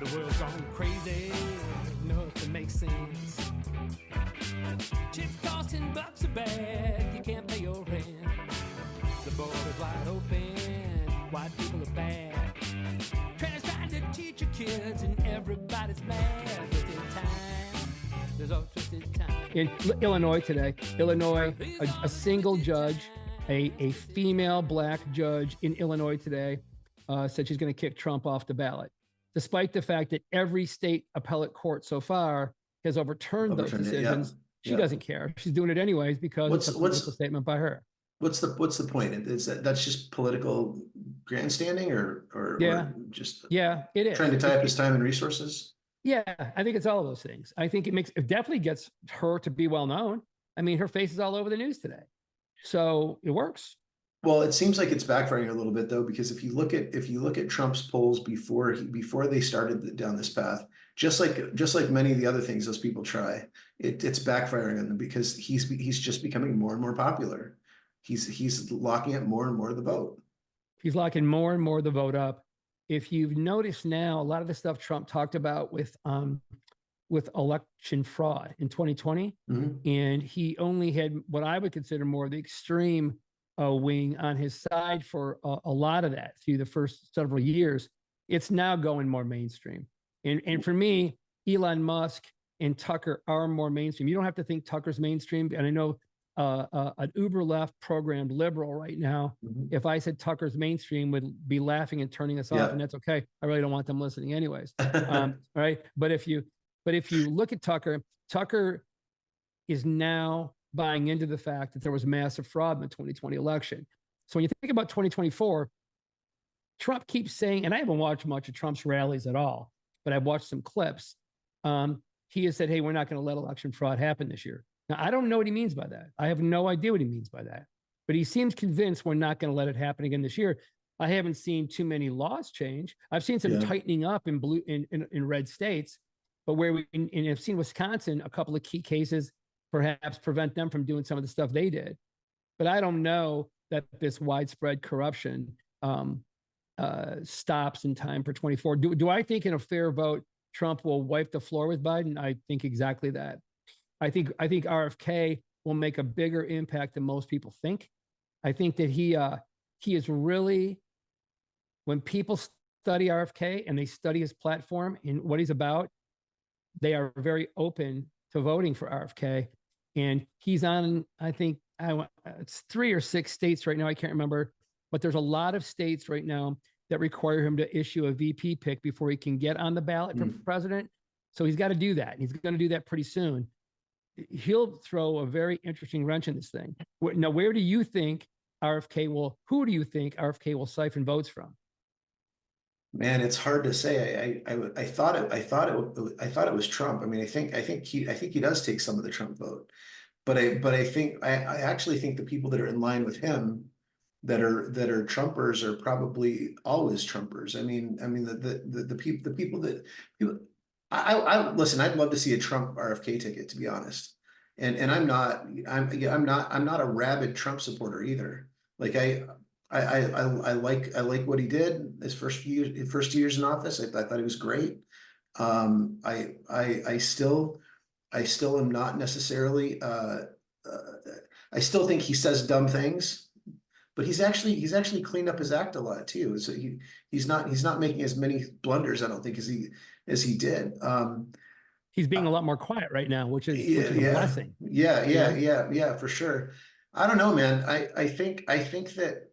The world's gone crazy, nothing makes sense. Chips costing bucks a bag, you can't pay your rent. The border's wide open, white people are bad. Trainers trying to teach your kids and everybody's mad. Twisted time, there's all twisted time. In Illinois today, a single judge, a female black judge in Illinois today said she's going to kick Trump off the ballot, despite the fact that every state appellate court so far has overturned those decisions. She doesn't care. She's doing it anyways because it's a political statement by her. What's the point? Is that's just political grandstanding or just it is trying to tie up his time and resources? Yeah, I think it's all of those things. I think it definitely gets her to be well known. I mean, her face is all over the news today, so it works. Well, it seems like it's backfiring a little bit though, because if you look at Trump's polls before they started down this path, just like many of the other things those people try, it's backfiring on them because he's just becoming more and more popular. He's locking up more and more of the vote. He's locking more and more of the vote up. If you've noticed now, a lot of the stuff Trump talked about with election fraud in 2020, and he only had what I would consider more of the extreme wing on his side for a lot of that through the first several years. It's now going more mainstream. And for me, Elon Musk and Tucker are more mainstream. You don't have to think Tucker's mainstream. And I know an uber left programmed liberal right now, if I said Tucker's mainstream, would be laughing and turning us off, and that's okay. I really don't want them listening anyways. Right. But if you look at Tucker is now buying into the fact that there was massive fraud in the 2020 election. So when you think about 2024, Trump keeps saying, and I haven't watched much of Trump's rallies at all, but I've watched some clips. He has said, hey, we're not going to let election fraud happen this year. Now, I don't know what he means by that. I have no idea what he means by that, but he seems convinced we're not going to let it happen again this year. I haven't seen too many laws change. I've seen some tightening up in red states, but and I've seen Wisconsin, a couple of key cases, perhaps prevent them from doing some of the stuff they did. But I don't know that this widespread corruption stops in time for 24. Do I think in a fair vote, Trump will wipe the floor with Biden? I think exactly that. I think RFK will make a bigger impact than most people think. I think that he is really, when people study RFK and they study his platform and what he's about, they are very open to voting for RFK. And he's on, I think, it's 3 or 6 states right now. I can't remember, but there's a lot of states right now that require him to issue a VP pick before he can get on the ballot for president. So he's got to do that. He's going to do that pretty soon. He'll throw a very interesting wrench in this thing. Now, who do you think RFK will siphon votes from? Man, it's hard to say. I thought it was Trump. I mean, I think he does take some of the Trump vote, but I actually think the people that are in line with him that are Trumpers are probably always Trumpers. I mean the people that listen. I'd love to see a Trump RFK ticket, to be honest. And I'm not a rabid Trump supporter either. Like I like what he did his first years in office. I thought he was great. I still am not necessarily. I still think he says dumb things, but he's actually cleaned up his act a lot too. So he's not making as many blunders, I don't think, as he did. He's being a lot more quiet right now, which is a blessing. Yeah, for sure. I don't know, man. I think that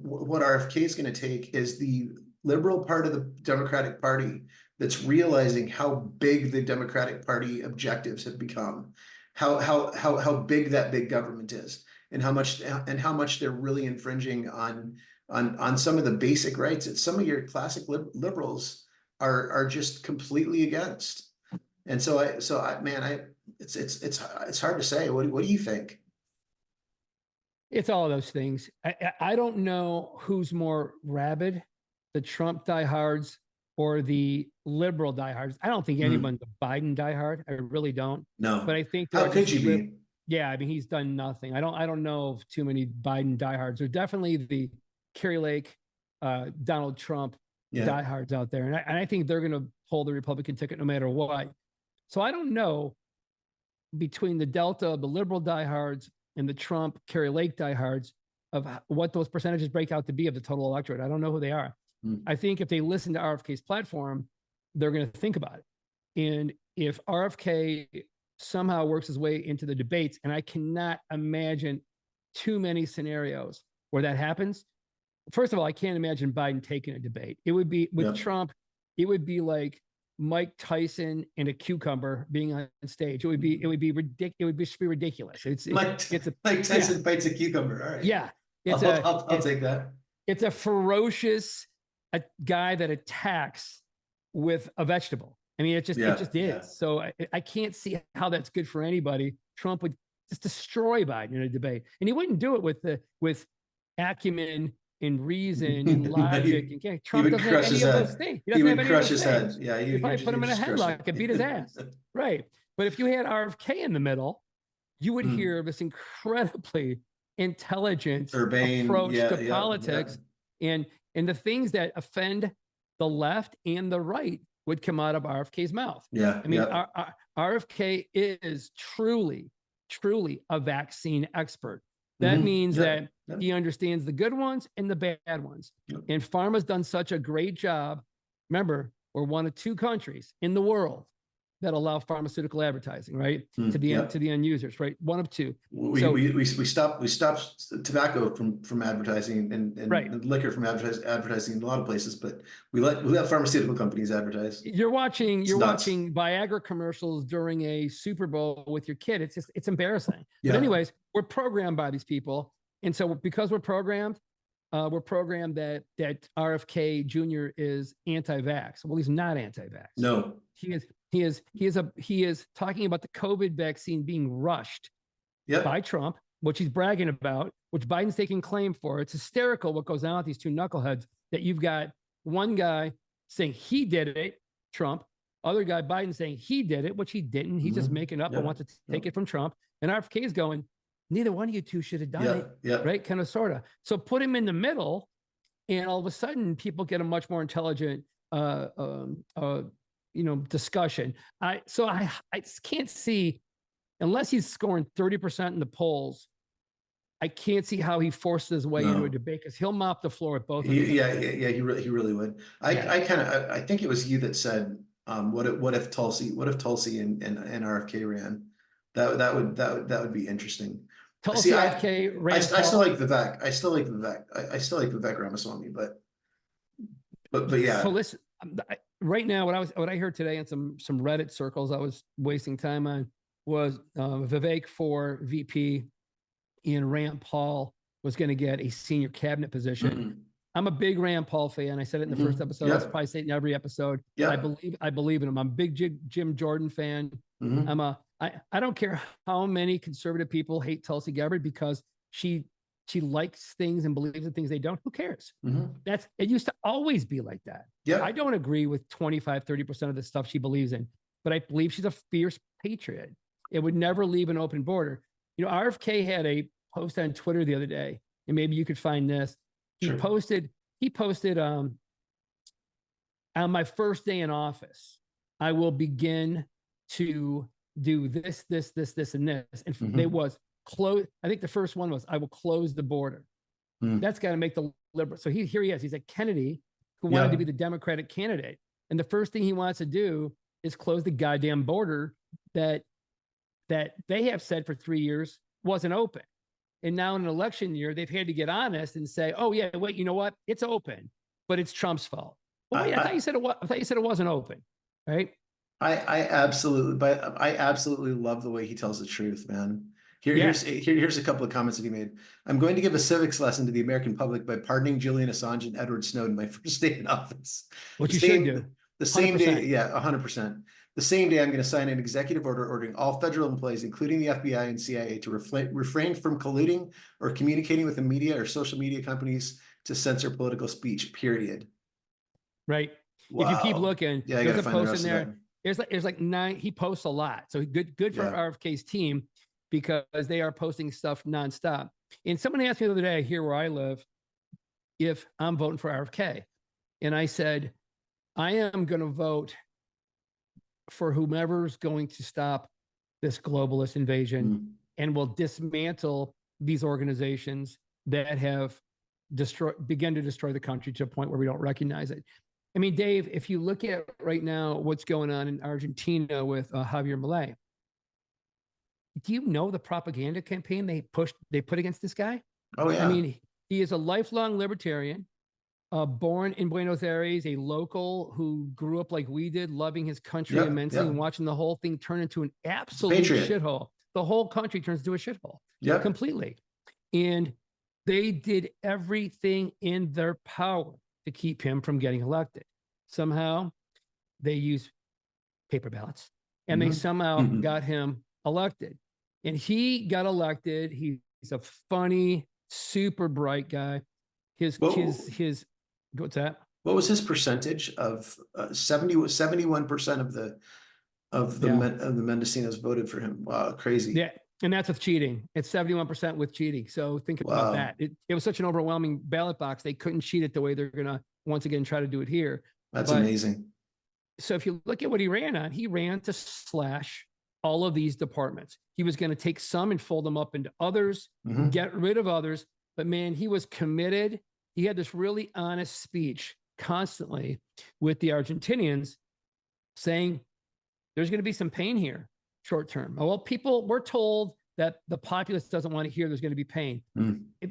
what RFK is going to take is the liberal part of the Democratic Party that's realizing how big the Democratic Party objectives have become, how big that big government is, and how much they're really infringing on some of the basic rights that some of your classic liberals are just completely against. And so it's hard to say. What do you think? It's all of those things. I don't know who's more rabid, the Trump diehards or the liberal diehards. I don't think anyone's a Biden diehard. I really don't. No. But I think how could you be? Yeah, I mean, he's done nothing. I don't know of too many Biden diehards. There's definitely the Kerry Lake, Donald Trump diehards out there. And I think they're going to pull the Republican ticket no matter what. So I don't know, between the delta of the liberal diehards and the Trump, Kerry Lake diehards, of what those percentages break out to be of the total electorate. I don't know who they are. I think if they listen to RFK's platform, they're going to think about it. And if RFK somehow works his way into the debates, and I cannot imagine too many scenarios where that happens. First of all, I can't imagine Biden taking a debate. It would be with Trump, it would be like Mike Tyson and a cucumber being on stage. It would be ridiculous. It would be ridiculous. Mike Tyson fights a cucumber. All right. Yeah. I'll take that. It's a ferocious guy that attacks with a vegetable. I mean, it just is. Yeah. So I can't see how that's good for anybody. Trump would just destroy Biden in a debate, and he wouldn't do it with acumen and reason and logic. Trump doesn't have any of those things. He would crush his head. Yeah, he'd probably put him in a headlock and beat his ass. Right. But if you had RFK in the middle, you would hear this incredibly intelligent urbane approach to politics, and the things that offend the left and the right would come out of RFK's mouth. Yeah. I mean, RFK is truly a vaccine expert. That means that he understands the good ones and the bad ones. And pharma's done such a great job. Remember, we're one of 2 countries in the world that allow pharmaceutical advertising, right? To the end users, right? One of 2. We stopped tobacco from advertising and liquor from advertising in a lot of places, but we let pharmaceutical companies advertise. You're watching Viagra commercials during a Super Bowl with your kid. It's embarrassing. But anyways, we're programmed by these people, and so because we're programmed that RFK Jr. is anti-vax. Well, he's not anti-vax. No, he is talking about the COVID vaccine being rushed by Trump, which he's bragging about, which Biden's taking claim for. It's hysterical what goes on with these 2 knuckleheads, that you've got one guy saying he did it, Trump, other guy, Biden, saying he did it, which he didn't. He's just making up and wants to take it from Trump. And RFK is going, neither one of you 2 should have done it. Right. Kind of, sort of. So put him in the middle, and all of a sudden people get a much more intelligent, discussion. I just can't see, unless he's scoring 30% in the polls, I can't see how he forces his way into a debate, because he'll mop the floor at both of them. He really would. I think it was you that said, what if Tulsi and RFK ran? That would be interesting. Tulsi, RFK ran. I still like Vivek. I still like Vivek Ramaswamy, but yeah. So listen, right now, what I heard today in some Reddit circles I was wasting time on was Vivek for VP, and Rand Paul was going to get a senior cabinet position. I'm a big Rand Paul fan. I said it in the first episode. I'll probably say it in every episode. I believe in him. I'm a big Jim Jordan fan. I don't care how many conservative people hate Tulsi Gabbard because she likes things and believes in things they don't. Who cares? It used to always be like that. I don't agree with 25-30% of the stuff she believes in, but I believe she's a fierce patriot. It would never leave an open border. RFK had a post on Twitter the other day, and maybe you could find this. He posted on my first day in office, I will begin to do this, and this. And they was close. I think the first one was, I will close the border. That's got to make the liberal. So here he is. He's a Kennedy who wanted to be the Democratic candidate. And the first thing he wants to do is close the goddamn border that they have said for 3 years wasn't open. And now in an election year, they've had to get honest and say, oh yeah, wait, you know what? It's open, but it's Trump's fault. Well, wait, I thought you said it wasn't open, right? I absolutely love the way he tells the truth, man. Here's a couple of comments that he made. I'm going to give a civics lesson to the American public by pardoning Julian Assange and Edward Snowden my first day in office. What you should do. The same day, 100%. The same day, I'm going to sign an executive order ordering all federal employees, including the FBI and CIA, to refrain from colluding or communicating with the media or social media companies to censor political speech, period. Right. Wow. If you keep looking, there's a post in there. There's like 9. He posts a lot. So good for RFK's team, because they are posting stuff nonstop. And someone asked me the other day here where I live if I'm voting for RFK. and I said, I am going to vote for whomever's going to stop this globalist invasion and will dismantle these organizations that have begun to destroy the country to a point where we don't recognize it. I mean, Dave, if you look at right now what's going on in Argentina with Javier Milei, do you know the propaganda campaign they put against this guy? Oh, yeah. I mean, he is a lifelong libertarian, born in Buenos Aires, a local who grew up like we did, loving his country immensely and watching the whole thing turn into an absolute shithole. The whole country turns into a shithole completely. And they did everything in their power to keep him from getting elected. Somehow they used paper ballots and they somehow got him elected. And he got elected. He's a funny, super bright guy. His what's that? What was his percentage of 71% of the Mendocinos voted for him? Wow, crazy. Yeah, and that's with cheating. It's 71% with cheating. So think about that. It was such an overwhelming ballot box. They couldn't cheat it the way they're gonna once again try to do it here. That's amazing. So if you look at what he ran to slash all of these departments. He was going to take some and fold them up into others, get rid of others. But man, he was committed. He had this really honest speech constantly with the Argentinians saying there's going to be some pain here short term. Well, we're told that the populace doesn't want to hear there's going to be pain.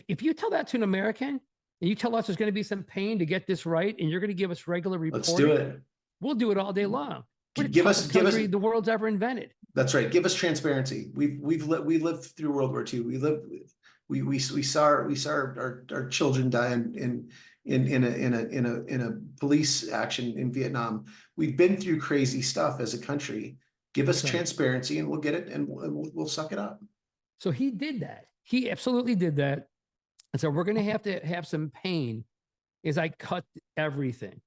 If you tell that to an American and you tell us there's going to be some pain to get this right and you're going to give us regular reporting, let's do it. We'll do it all day long. We're give us the world's ever invented. That's right. Give us transparency. We lived through World War II. We saw our children die in a police action in Vietnam. We've been through crazy stuff as a country. Give us transparency and we'll get it and we'll suck it up. So he did that. He absolutely did that. And so we're going to have some pain as I cut everything.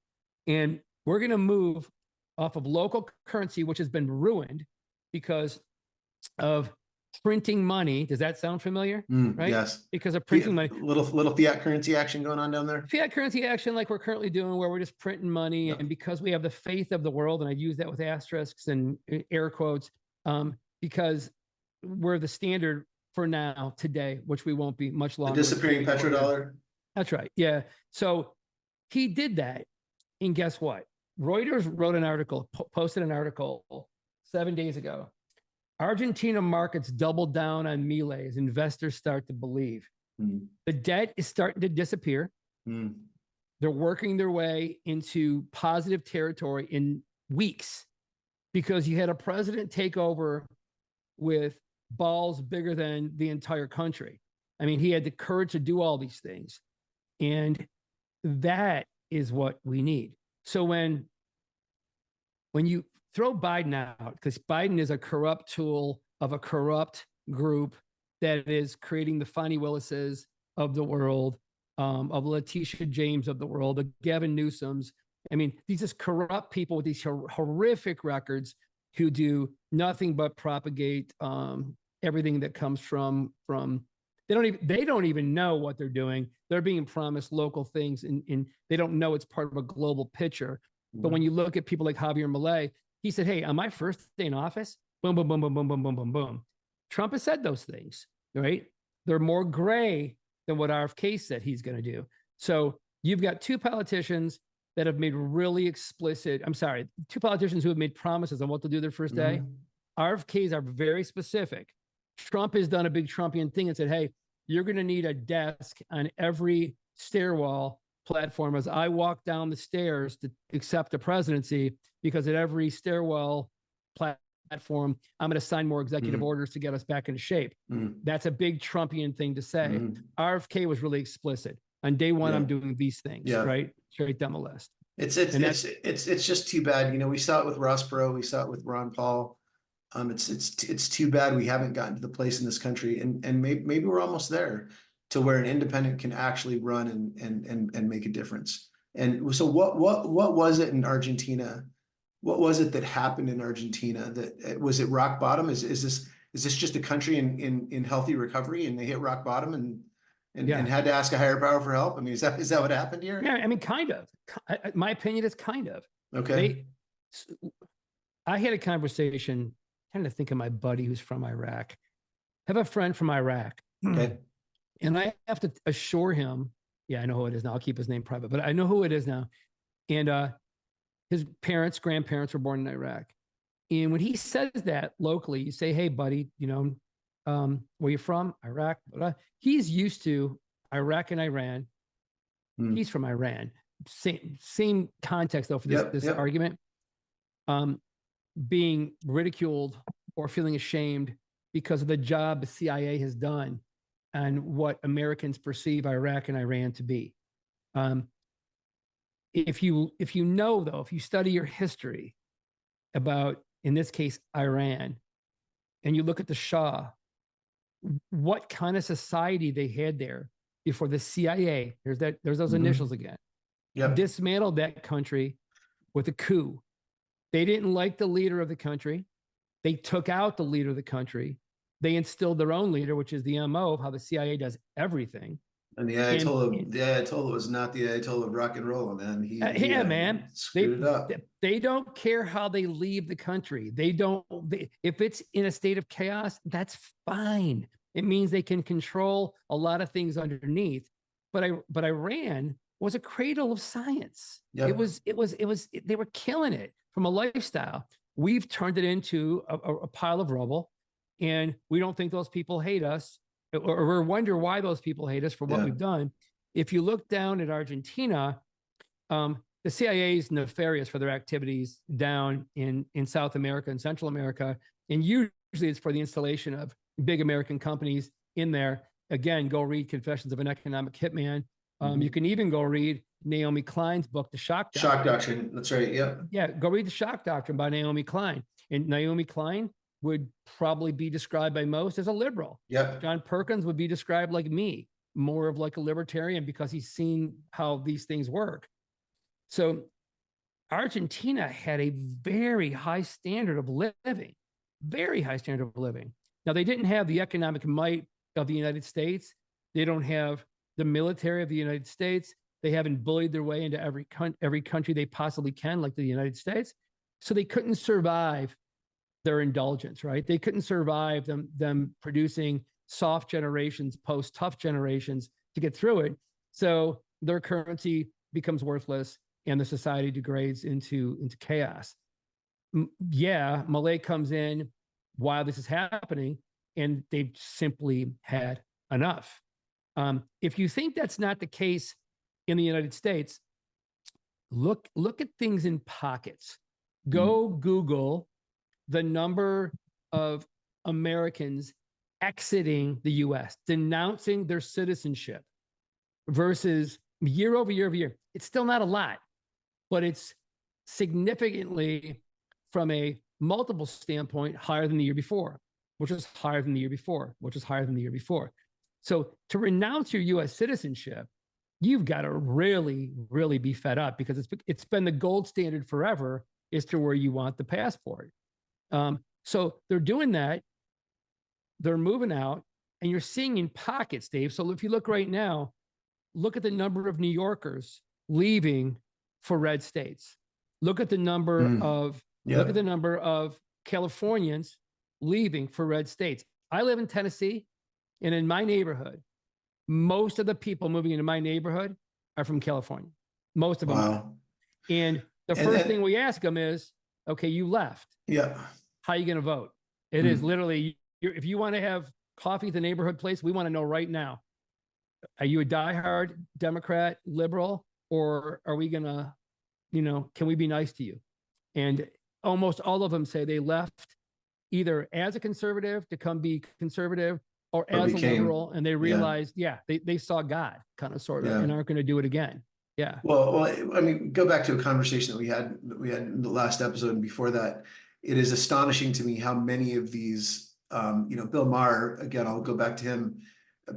And we're going to move off of local currency, which has been ruined because of printing money. Does that sound familiar? Right? Yes. Because of printing money. Little fiat currency action going on down there. Fiat currency action like we're currently doing, where we're just printing money. And because we have the faith of the world, and I use that with asterisks and air quotes, because we're the standard for now, today, which we won't be much longer. The disappearing petrodollar. That's right. Yeah. So he did that. And guess what? Reuters wrote an article, posted an article 7 days ago. Argentina markets doubled down on Milei as investors start to believe. The debt is starting to disappear. They're working their way into positive territory in weeks because you had a president take over with balls bigger than the entire country. I mean, he had the courage to do all these things. And that is what we need. So when you throw Biden out, because Biden is a corrupt tool of a corrupt group that is creating the Fonnie Willises of the world, of Letitia James of the world, the Gavin Newsoms. I mean, these just corrupt people with these horrific records who do nothing but propagate everything that comes from they don't even know what they're doing. They're being promised local things and they don't know it's part of a global picture. But when you look at people like Javier Milei, he said, hey, on my first day in office, boom, boom, boom, boom, boom, boom, boom, boom, boom. Trump has said those things, right? They're more gray than what RFK said he's going to do. So you've got two politicians that have made really explicit, two politicians who have made promises on what to do their first day. RFKs are very specific. Trump has done a big Trumpian thing and said, hey, you're going to need a desk on every stairwell platform as I walk down the stairs to accept the presidency, because at every stairwell platform, I'm going to sign more executive orders to get us back into shape. That's a big Trumpian thing to say. RFK was really explicit. On day one, I'm doing these things, right? Straight down the list. It's just too bad. You know, we saw it with Ross Perot. We saw it with Ron Paul. It's too bad we haven't gotten to the place in this country, and maybe we're almost there to where an independent can actually run and make a difference. And so what was it in Argentina? What was it that happened in Argentina? That was it rock bottom? Is this just a country in healthy recovery and they hit rock bottom and had to ask a higher power for help? I mean, is that what happened here? Yeah, I mean, kind of. My opinion is kind of. Okay. I had a conversation, trying to think of my buddy who's from Iraq. I have a friend from Iraq. Okay. And I have to assure him, yeah, I know who it is now. I'll keep his name private, but I know who it is now. And his grandparents were born in Iraq. And when he says that locally, you say, hey, buddy, where you from? Iraq. He's used to Iraq and Iran. He's from Iran. Same context, though, for this argument. Being ridiculed or feeling ashamed because of the job the CIA has done and what Americans perceive Iraq and Iran to be. If you know, though, if you study your history about, in this case, Iran, and you look at the Shah, what kind of society they had there before the CIA, there's those initials again, dismantled that country with a coup. They didn't like the leader of the country. They took out the leader of the country. They instilled their own leader, which is the MO of how the CIA does everything. And the Ayatollah was not the Ayatollah of rock and roll, man. He screwed it up. They don't care how they leave the country. If it's in a state of chaos, that's fine. It means they can control a lot of things underneath. But Iran was a cradle of science. Yep. They were killing it from a lifestyle. We've turned it into a pile of rubble, and we don't think those people hate us, or we wonder why those people hate us for what we've done. If you look down at Argentina, the CIA is nefarious for their activities down in South America and Central America, and usually it's for the installation of big American companies in there. Again, go read Confessions of an Economic Hitman. You can even go read Naomi Klein's book, The Shock Doctrine. Shock Doctrine, that's right, Yeah, go read The Shock Doctrine by Naomi Klein. And Naomi Klein would probably be described by most as a liberal. Yep. John Perkins would be described like me, more of like a libertarian because he's seen how these things work. So Argentina had a very high standard of living, very high standard of living. Now, they didn't have the economic might of the United States. They don't have the military of the United States. They haven't bullied their way into every country they possibly can, like the United States. So they couldn't survive their indulgence, right? They couldn't survive them producing soft generations, post-tough generations to get through it. So their currency becomes worthless and the society degrades into chaos. Malay comes in while this is happening, and they've simply had enough. If you think that's not the case in the United States, look at things in pockets. Go Google the number of Americans exiting the US, denouncing their citizenship versus year over year over year. It's still not a lot, but it's significantly, from a multiple standpoint, higher than the year before, which was higher than the year before, which was higher than the year before. So to renounce your US citizenship, you've got to really, really be fed up, because it's been the gold standard forever as to where you want the passport. So they're doing that. They're moving out, and you're seeing in pockets, Dave. So if you look right now, look at the number of New Yorkers leaving for red states. Look at the number look at the number of Californians leaving for red states. I live in Tennessee, and in my neighborhood, most of the people moving into my neighborhood are from California. Most of them. Wow. And the first thing we ask them is, okay, you left. Yeah. How are you going to vote? It is literally, if you want to have coffee at the neighborhood place, we want to know right now. Are you a diehard Democrat, liberal, or are we going to, can we be nice to you? And almost all of them say they left either as a conservative to come be conservative, or as a liberal, and they realized, they saw God, kind of, sort of, and aren't going to do it again. Yeah. Well, I mean, go back to a conversation that we had in the last episode and before that. It is astonishing to me how many of these, Bill Maher, again, I'll go back to him,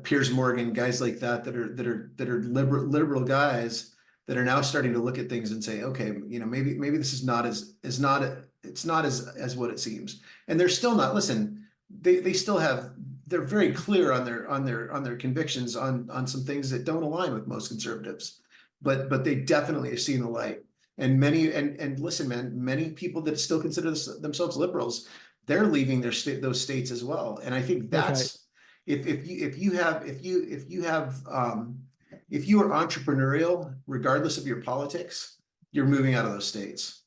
Piers Morgan, guys like that are liberal guys that are now starting to look at things and say, okay, maybe this is not it's not as what it seems. And they're still not, listen, they still have they're very clear on their convictions on some things that don't align with most conservatives, but they definitely have seen the light. And and listen, man, many people that still consider themselves liberals, they're leaving those states as well. And I think that's right. If you are entrepreneurial, regardless of your politics, you're moving out of those states.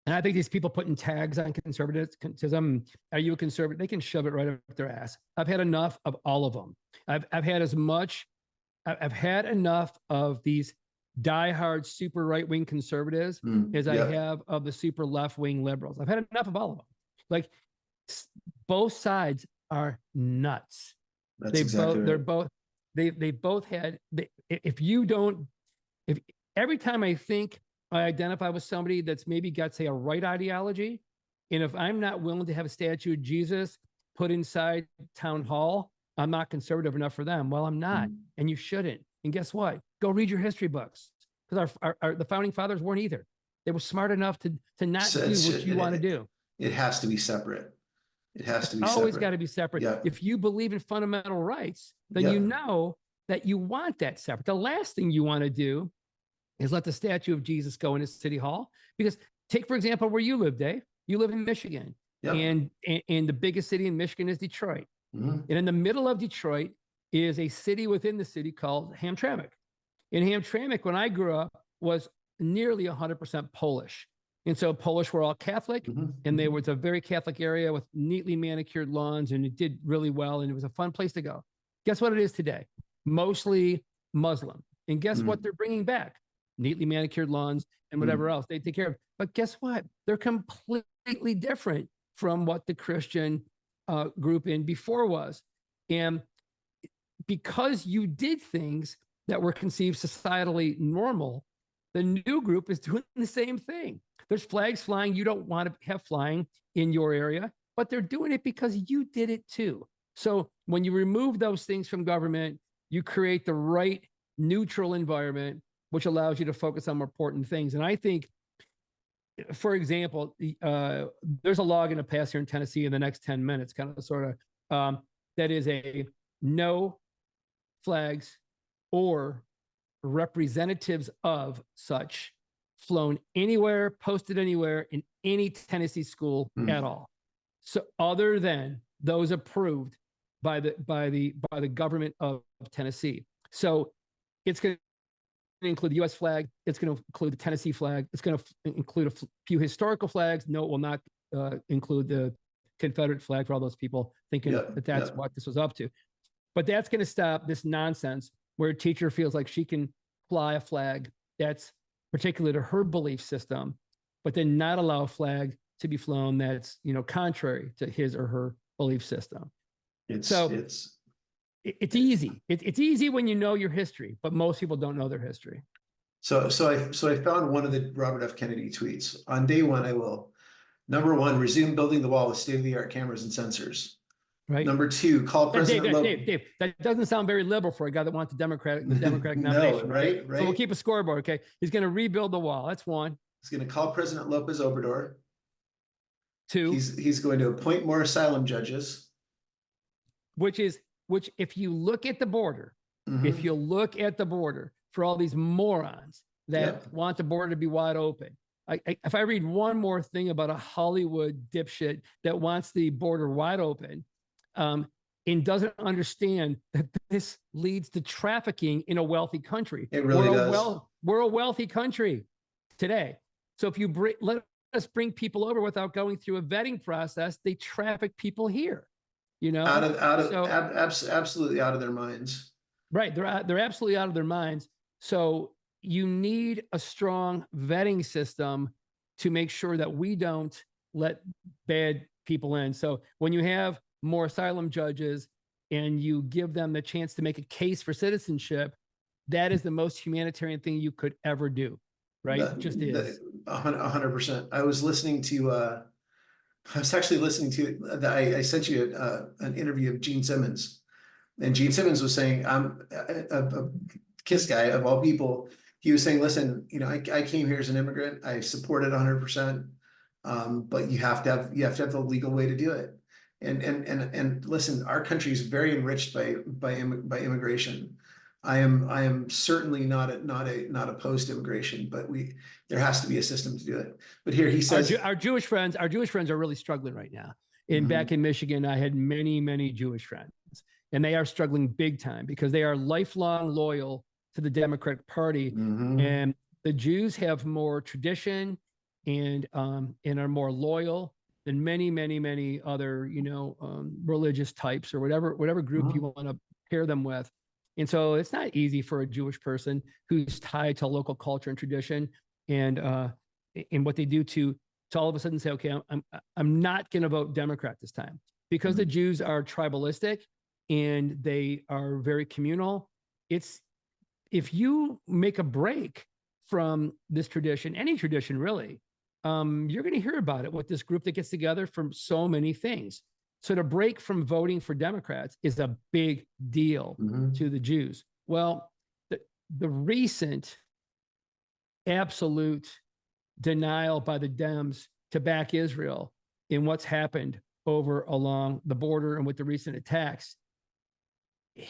And I think these people putting tags on conservatism, are you a conservative? They can shove it right up their ass. I've had enough of all of them. I've had enough of these diehard super right-wing conservatives as I have of the super left-wing liberals. I've had enough of all of them. Like, both sides are nuts. They both had, if every time I think I identify with somebody that's maybe got, say, a right ideology, and if I'm not willing to have a statue of Jesus put inside town hall, I'm not conservative enough for them. Well, I'm not, and you shouldn't. And guess what? Go read your history books, because the founding fathers weren't either. They were smart enough to not do what you want to do. It has to be separate. It has to be always got to be separate. Yeah. If you believe in fundamental rights, then you know that you want that separate. The last thing you want to do is let the statue of Jesus go into City Hall. Because take, for example, where you live, Dave. You live in Michigan, and the biggest city in Michigan is Detroit. And in the middle of Detroit is a city within the city called Hamtramck. And Hamtramck, when I grew up, was nearly 100% Polish. And so Polish were all Catholic, and they was a very Catholic area with neatly manicured lawns, and it did really well, and it was a fun place to go. Guess what it is today? Mostly Muslim. And guess what they're bringing back? Neatly manicured lawns and whatever else they take care of. But guess what? They're completely different from what the Christian group in before was. And because you did things that were conceived societally normal, the new group is doing the same thing. There's flags flying you don't want to have flying in your area, but they're doing it because you did it too. So when you remove those things from government, you create the right neutral environment, which allows you to focus on more important things. And I think, for example, there's a law going to pass here in Tennessee in the next 10 minutes, kind of sort of, that is a no flags or representatives of such flown anywhere, posted anywhere in any Tennessee school at all. So other than those approved by the government of Tennessee. So it's going to include the U.S. flag. It's going to include the Tennessee flag. It's going to include a few historical flags. No, it will not include the Confederate flag for all those people thinking that that's what this was up to. But that's going to stop this nonsense where a teacher feels like she can fly a flag that's particular to her belief system, but then not allow a flag to be flown that's, contrary to his or her belief system. It's easy. It's easy when you know your history, but most people don't know their history. So I found one of the Robert F. Kennedy tweets. On day one, I will, number one, resume building the wall with state-of-the-art cameras and sensors. Right. Number two, call President Dave, that doesn't sound very liberal for a guy that wants the Democratic nomination. No, right? So we'll keep a scoreboard, okay? He's going to rebuild the wall. That's one. He's going to call President Lopez Obrador. Two. He's going to appoint more asylum judges. Which if you look at the border, for all these morons that want the border to be wide open, if I read one more thing about a Hollywood dipshit that wants the border wide open, and doesn't understand that this leads to trafficking in a wealthy country. It really does. We're a wealthy country today. So if you let us bring people over without going through a vetting process, they traffic people here. Absolutely out of their minds. Right. They're absolutely out of their minds. So you need a strong vetting system to make sure that we don't let bad people in. So when you have more asylum judges and you give them the chance to make a case for citizenship, that is the most humanitarian thing you could ever do. Right? It just is. 100%. I was actually listening to, I sent you an interview of Gene Simmons, and Gene Simmons was saying, I'm a KISS guy of all people. He was saying, listen, I came here as an immigrant. I support it 100%. But you have to have the legal way to do it. And listen, our country is very enriched by immigration. I am certainly not opposed to immigration, but there has to be a system to do it. But here he says our Jewish friends are really struggling right now. Back in Michigan, I had many Jewish friends, and they are struggling big time because they are lifelong loyal to the Democratic Party, and the Jews have more tradition and are more loyal than many other religious types or whatever group you want to pair them with. And so it's not easy for a Jewish person who's tied to local culture and tradition and what they do to all of a sudden say, okay, I'm not going to vote Democrat this time, because the Jews are tribalistic and they are very communal. It's, if you make a break from this tradition, any tradition really, you're going to hear about it with this group that gets together from so many things. So to break from voting for Democrats is a big deal to the Jews. Well, the recent absolute denial by the Dems to back Israel in what's happened over along the border and with the recent attacks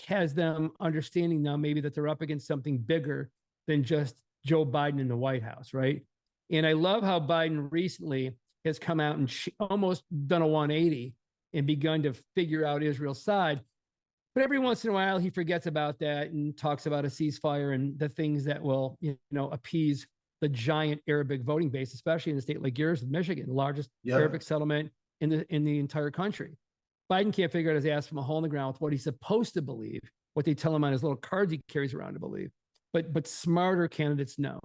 has them understanding now maybe that they're up against something bigger than just Joe Biden in the White House, right? And I love how Biden recently has come out and almost done a 180 and begun to figure out Israel's side. But every once in a while, he forgets about that and talks about a ceasefire and the things that will, appease the giant Arabic voting base, especially in a state like yours, Michigan, the largest Arabic settlement in the entire country. Biden can't figure out his ass from a hole in the ground with what he's supposed to believe, what they tell him on his little cards he carries around to believe. But smarter candidates know.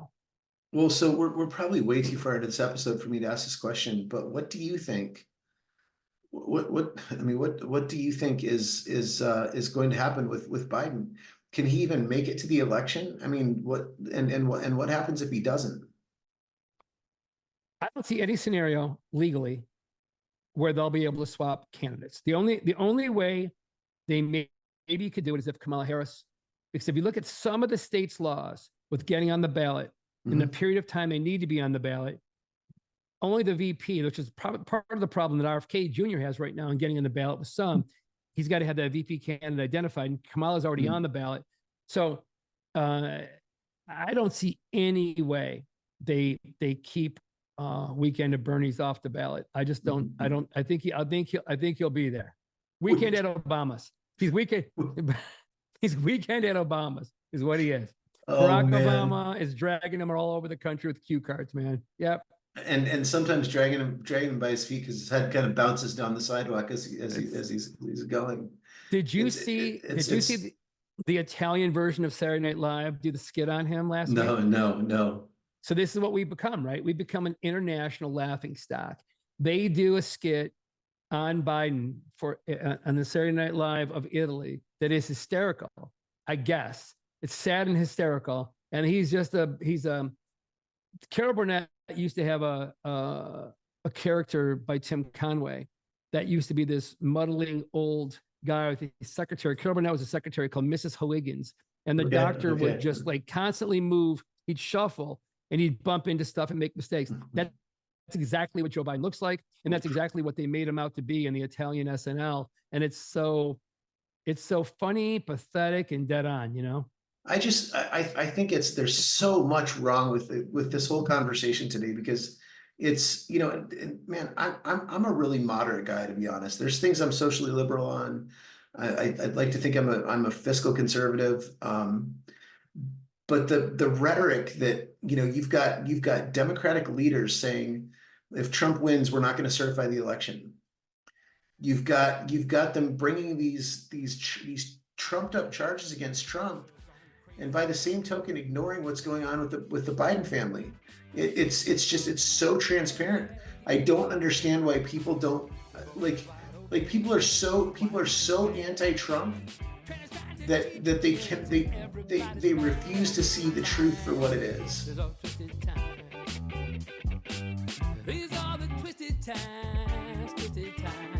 Well, so we're probably way too far into this episode for me to ask this question, but what do you think? What do you think is going to happen with Biden? Can he even make it to the election? I mean, what happens if he doesn't? I don't see any scenario legally where they'll be able to swap candidates. The only way they maybe could do it is if Kamala Harris, because if you look at some of the states' laws with getting on the ballot in the period of time they need to be on the ballot, only the VP, which is part of the problem that RFK Jr. has right now in getting on the ballot with some, he's got to have that VP candidate identified, and Kamala's already on the ballot. So I don't see any way they keep Weekend at Bernie's off the ballot. I just don't. I think he'll be there. Weekend at Obama's. He's weekend at Obama's is what he is. Barack Obama is dragging him all over the country with cue cards, man. Yep. And sometimes dragging him by his feet because his head kind of bounces down the sidewalk as he's going. Did you see the Italian version of Saturday Night Live do the skit on him last week? No. So this is what we've become, right? We've become an international laughing stock. They do a skit on Biden on the Saturday Night Live of Italy that is hysterical. I guess it's sad and hysterical, and Carol Burnett used to have a character by Tim Conway that used to be this muddling old guy with a secretary. Carol Burnett was a secretary called Mrs. Higgins, and the doctor would just like constantly move. He'd shuffle and he'd bump into stuff and make mistakes. That's exactly what Joe Biden looks like, and that's exactly what they made him out to be in the Italian SNL. And it's so funny, pathetic, and dead on. I think there's so much wrong with this whole conversation today, because it's, man, I'm a really moderate guy, to be honest. There's things I'm socially liberal on. I'd like to think I'm a fiscal conservative. But the rhetoric that, you've got Democratic leaders saying, if Trump wins, we're not going to certify the election. You've got them bringing these trumped up charges against Trump, and by the same token, ignoring what's going on with the Biden family. It's so transparent. I don't understand why people don't like people are so anti-Trump that they refuse to see the truth for what it is. These are the twisted times, twisted times.